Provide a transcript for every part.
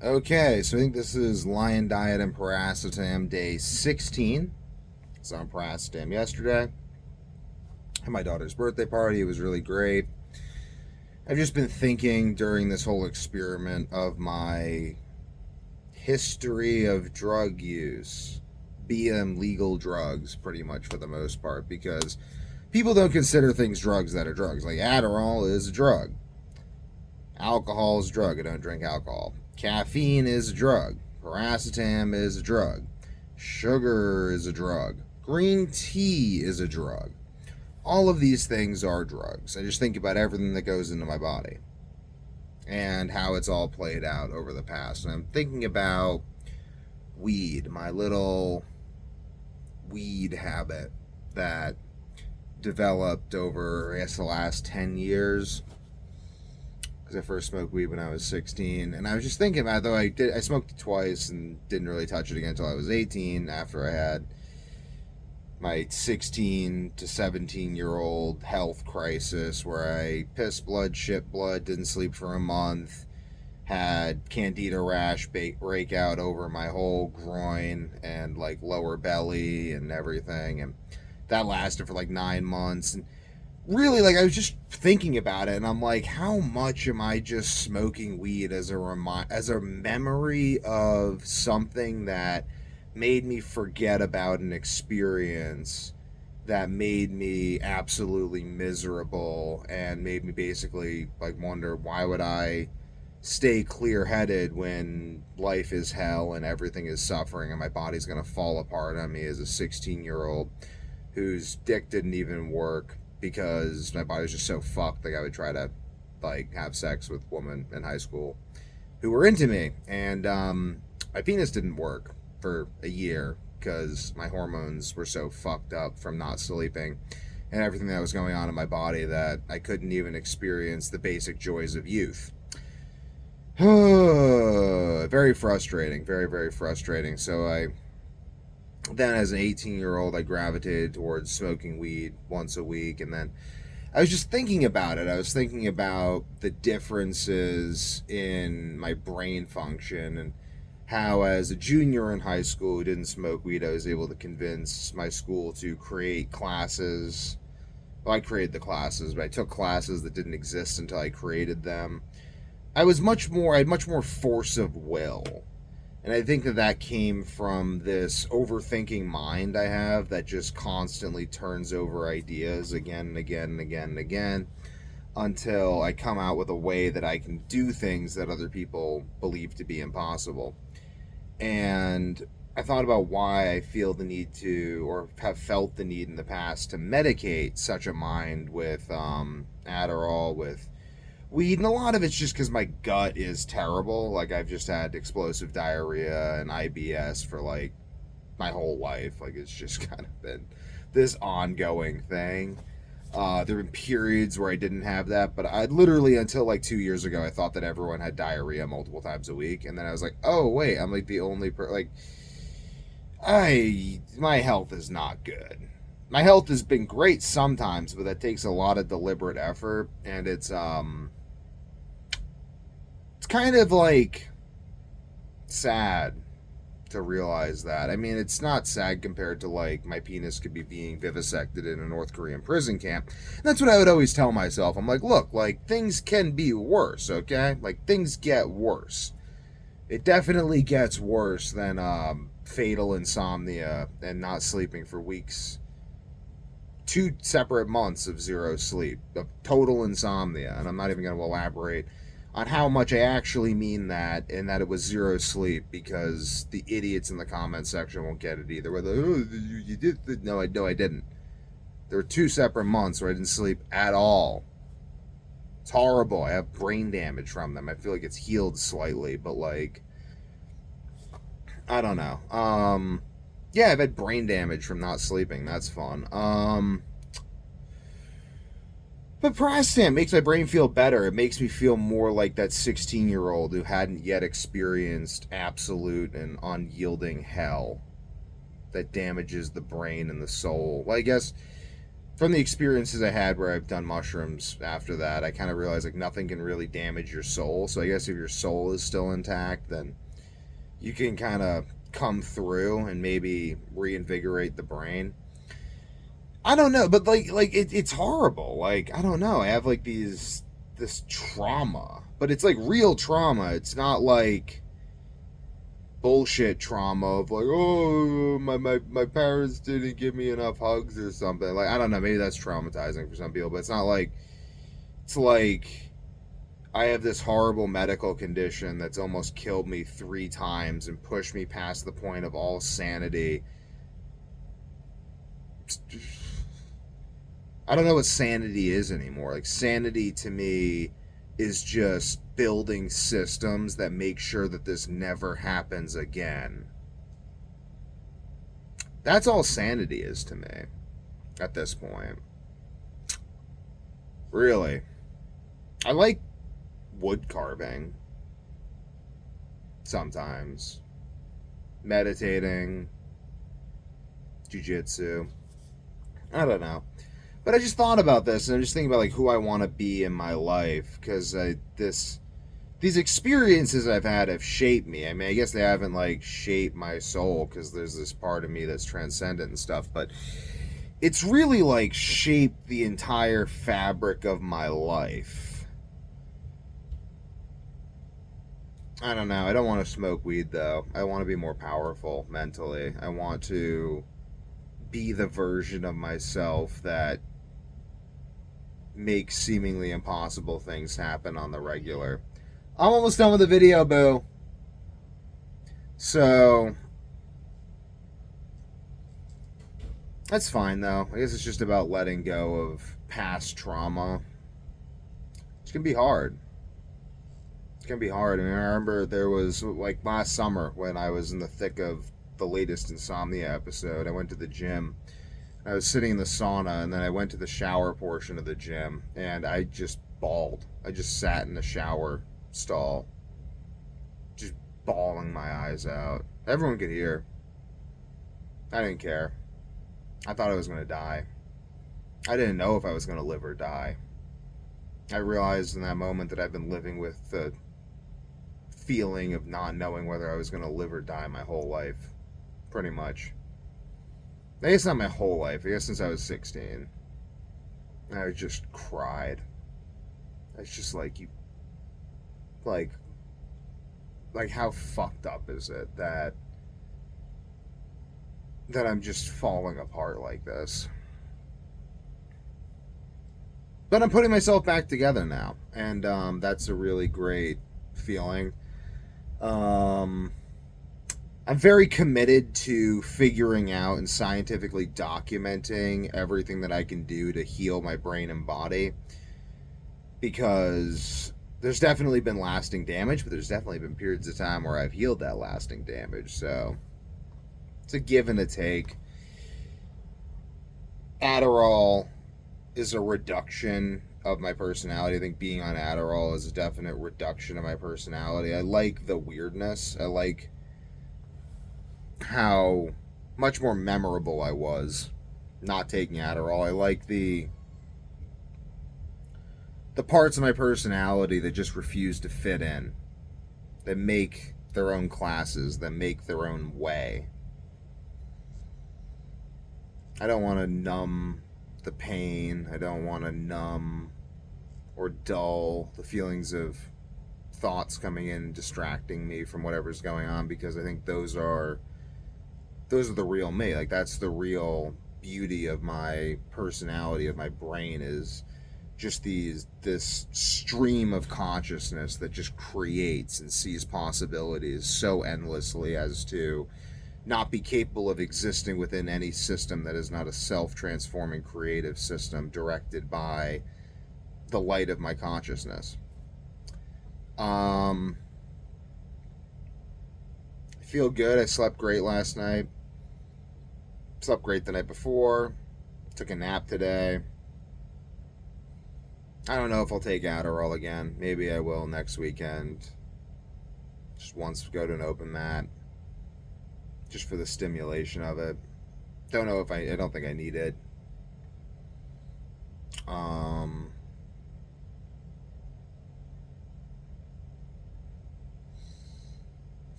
Okay, so I think this is Lion Diet and Piracetam day 16. So on Piracetam yesterday. Had my daughter's birthday party. It was really great. I've just been thinking during this whole experiment of my history of drug use, BM legal drugs, pretty much for the most part, because people don't consider things drugs that are drugs. Like Adderall is a drug, alcohol is a drug. I don't drink alcohol. Caffeine is a drug. Piracetam is a drug. Sugar is a drug. Green tea is a drug. All of these things are drugs. I just think about everything that goes into my body and how it's all played out over the past. And I'm thinking about weed, my little weed habit that developed over, I guess, the last 10 years. Because I first smoked weed when I was 16. And I was just thinking about it, though I smoked it twice and didn't really touch it again until I was 18, after I had my 16 to 17-year-old health crisis where I pissed blood, shit blood, didn't sleep for a month, had candida rash break out over my whole groin and like lower belly and everything, and that lasted for like 9 months. And really, like, I was just thinking about it, and I'm like, how much am I just smoking weed as a memory of something that made me forget about an experience that made me absolutely miserable and made me basically like wonder, why would I stay clear-headed when life is hell and everything is suffering and my body's going to fall apart on me as a 16-year-old whose dick didn't even work because my body was just so fucked. Like, I would try to like have sex with women in high school who were into me, and my penis didn't work for a year because my hormones were so fucked up from not sleeping and everything that was going on in my body that I couldn't even experience the basic joys of youth. Very frustrating, very, very frustrating. So then as an 18-year-old, I gravitated towards smoking weed once a week, and then I was just thinking about it. I was thinking about the differences in my brain function and how, as a junior in high school who didn't smoke weed, I was able to convince my school to create classes. Well, I created the classes, but I took classes that didn't exist until I created them. I had much more force of will. And I think that came from this overthinking mind I have that just constantly turns over ideas again and again and again and again until I come out with a way that I can do things that other people believe to be impossible. And I thought about why I feel the need to, or have felt the need in the past, to medicate such a mind with Adderall, with weed. And a lot of it's just because my gut is terrible. Like, I've just had explosive diarrhea and IBS for like my whole life. Like, it's just kind of been this ongoing thing. There have been periods where I didn't have that, but I literally, until like 2 years ago, I thought that everyone had diarrhea multiple times a week, and then I was like, oh wait, I'm like the only my health is not good. My health has been great sometimes, but that takes a lot of deliberate effort, and it's kind of like sad to realize that. I mean, it's not sad compared to like my penis could be being vivisected in a North Korean prison camp. And that's what I would always tell myself. I'm like, look, like, things can be worse, okay? Like, things get worse. It definitely gets worse than fatal insomnia and not sleeping for weeks. 2 separate months of zero sleep, of total insomnia. And I'm not even going to elaborate on how much I actually mean that, and that it was zero sleep, because the idiots in the comment section won't get it either. Where they're like, oh, you did? No, I didn't. There were 2 separate months where I didn't sleep at all. It's horrible. I have brain damage from them. I feel like it's healed slightly, but like, I don't know. Yeah, I've had brain damage from not sleeping. That's fun. But Piracetam makes my brain feel better. It makes me feel more like that 16-year-old who hadn't yet experienced absolute and unyielding hell that damages the brain and the soul. Well, I guess from the experiences I had where I've done mushrooms after that, I kind of realized like nothing can really damage your soul. So I guess if your soul is still intact, then you can kind of come through and maybe reinvigorate the brain. I don't know, but it's horrible. Like I don't know. I have like this trauma, but it's like real trauma. It's not like bullshit trauma of like, oh, my parents didn't give me enough hugs or something. Like I don't know, maybe that's traumatizing for some people, but it's not like it's like I have this horrible medical condition that's almost killed me 3 times and pushed me past the point of all sanity. I don't know what sanity is anymore. Like sanity to me is just building systems that make sure that this never happens again. That's all sanity is to me at this point. Really. I like wood carving sometimes. Meditating, jiu-jitsu. I don't know. But I just thought about this, and I'm just thinking about like who I want to be in my life, because these experiences I've had have shaped me. I mean, I guess they haven't like shaped my soul, because there's this part of me that's transcendent and stuff, but it's really like shaped the entire fabric of my life. I don't know. I don't want to smoke weed though. I want to be more powerful mentally. I want to be the version of myself that makes seemingly impossible things happen on the regular. I'm almost done with the video, boo. So that's fine though. I guess it's just about letting go of past trauma. It's gonna be hard. It's gonna be hard. I mean, I remember there was like last summer when I was in the thick of the latest Insomnia episode. I went to the gym. I was sitting in the sauna, and then I went to the shower portion of the gym, and I just bawled. I just sat in the shower stall, just bawling my eyes out. Everyone could hear. I didn't care. I thought I was going to die. I didn't know if I was going to live or die. I realized in that moment that I've been living with the feeling of not knowing whether I was going to live or die my whole life. Pretty much. I guess not my whole life. I guess since I was 16. I just cried. It's just like you, like how fucked up is it that I'm just falling apart like this? But I'm putting myself back together now, and that's a really great feeling. I'm very committed to figuring out and scientifically documenting everything that I can do to heal my brain and body, because there's definitely been lasting damage, but there's definitely been periods of time where I've healed that lasting damage. So it's a give and a take. Adderall is a reduction of my personality. I think being on Adderall is a definite reduction of my personality. I like the weirdness. I like how much more memorable I was not taking Adderall. I like the parts of my personality that just refuse to fit in, that make their own classes, that make their own way. I don't want to numb the pain. I don't want to numb or dull the feelings of thoughts coming in, distracting me from whatever's going on, because I think those are the real me. Like that's the real beauty of my personality, of my brain, is just this stream of consciousness that just creates and sees possibilities so endlessly as to not be capable of existing within any system that is not a self-transforming creative system directed by the light of my consciousness. I feel good. I slept great last night. Slept great the night before. Took a nap today. I don't know if I'll take Adderall again. Maybe I will next weekend. Just once go to an open mat. Just for the stimulation of it. Don't know if I don't think I need it. Um,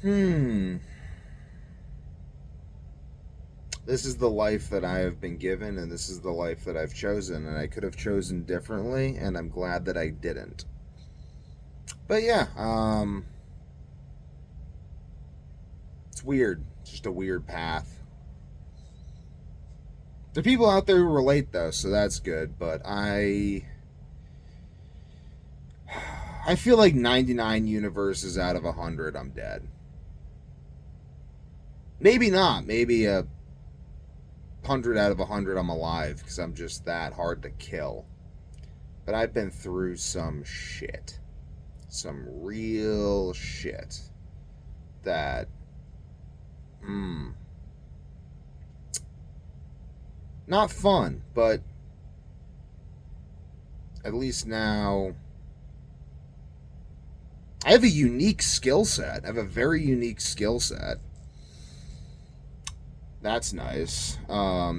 hmm. This is the life that I have been given, and this is the life that I've chosen, and I could have chosen differently, and I'm glad that I didn't. But yeah, it's weird. It's just a weird path. There are people out there who relate though, so that's good. But I feel like 99 universes out of 100, I'm dead. Maybe not. Maybe a 100 out of 100, I'm alive because I'm just that hard to kill. But I've been through some shit, some real shit that, not fun, but at least now I have a unique skill set. I have a very unique skill set. That's nice.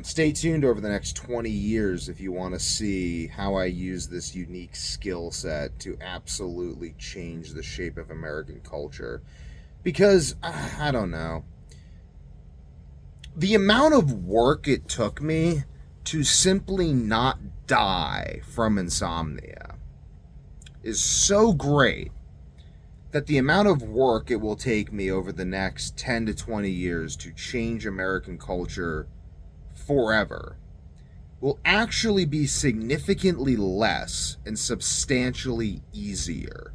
Stay tuned over the next 20 years if you want to see how I use this unique skill set to absolutely change the shape of American culture. Because, I don't know. The amount of work it took me to simply not die from insomnia is so great that the amount of work it will take me over the next 10 to 20 years to change American culture forever will actually be significantly less and substantially easier.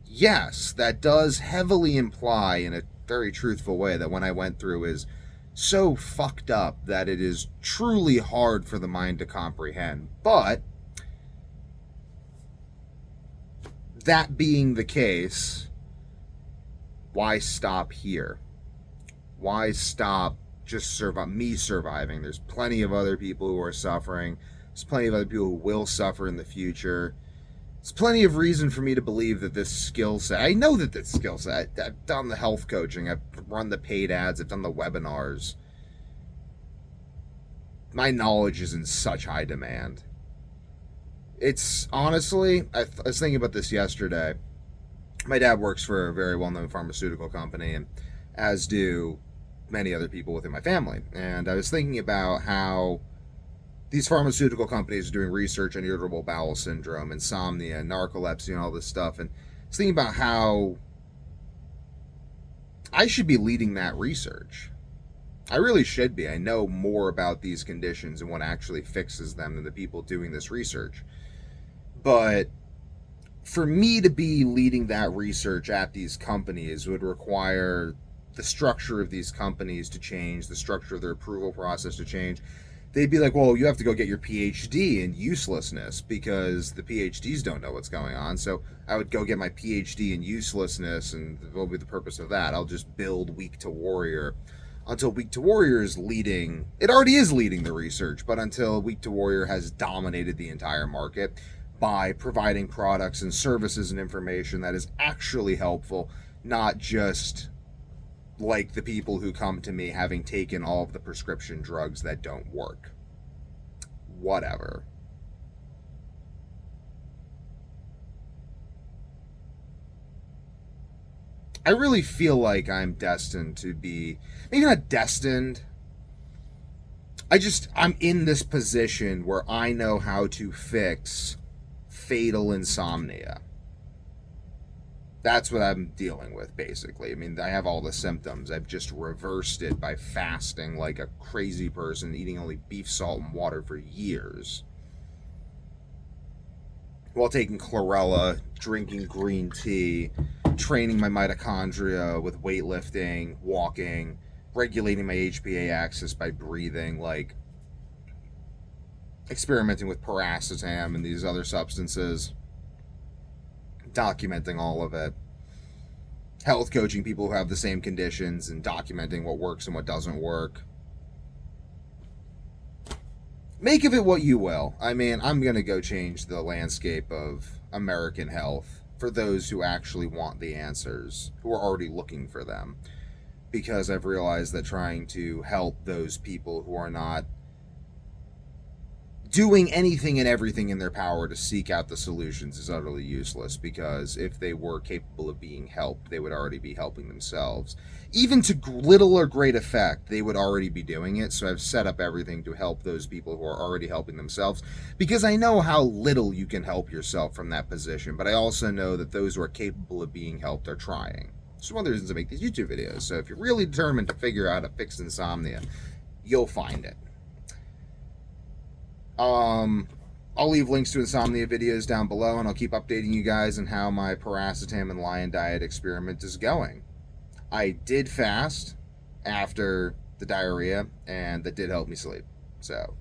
Yes, that does heavily imply in a very truthful way that what I went through is so fucked up that it is truly hard for the mind to comprehend. But that being the case, why stop here? Why stop just me surviving? There's plenty of other people who are suffering. There's plenty of other people who will suffer in the future. There's plenty of reason for me to believe that this skill set, I know that this skill set, I've done the health coaching, I've run the paid ads, I've done the webinars. My knowledge is in such high demand. It's honestly, I was thinking about this yesterday. My dad works for a very well-known pharmaceutical company, and as do many other people within my family. And I was thinking about how these pharmaceutical companies are doing research on irritable bowel syndrome, insomnia, narcolepsy, and all this stuff. And I was thinking about how I should be leading that research. I really should be. I know more about these conditions and what actually fixes them than the people doing this research. But for me to be leading that research at these companies would require the structure of these companies to change, the structure of their approval process to change. They'd be like, well, you have to go get your PhD in uselessness because the PhDs don't know what's going on. So I would go get my PhD in uselessness, and what will be the purpose of that? I'll just build Weak to Warrior until Weak to Warrior is leading. It already is leading the research, but until Weak to Warrior has dominated the entire market by providing products and services and information that is actually helpful, not just like the people who come to me having taken all of the prescription drugs that don't work. Whatever. I really feel like I'm destined to be, maybe not destined. I'm in this position where I know how to fix fatal insomnia. That's what I'm dealing with, basically. I mean, I have all the symptoms. I've just reversed it by fasting like a crazy person, eating only beef, salt, and water for years, while taking chlorella, drinking green tea, training my mitochondria with weightlifting, walking, regulating my HPA axis by breathing, like experimenting with Piracetam and these other substances, documenting all of it, health coaching people who have the same conditions and documenting what works and what doesn't work. Make of it what you will. I mean, I'm going to go change the landscape of American health for those who actually want the answers, who are already looking for them. Because I've realized that trying to help those people who are not doing anything and everything in their power to seek out the solutions is utterly useless, because if they were capable of being helped, they would already be helping themselves. Even to little or great effect, they would already be doing it. So I've set up everything to help those people who are already helping themselves, because I know how little you can help yourself from that position, but I also know that those who are capable of being helped are trying. It's one of the reasons I make these YouTube videos. So if you're really determined to figure out how to fix insomnia, you'll find it. I'll leave links to Insomnia videos down below, and I'll keep updating you guys on how my Piracetam and Lion Diet experiment is going. I did fast after the diarrhea, and that did help me sleep. So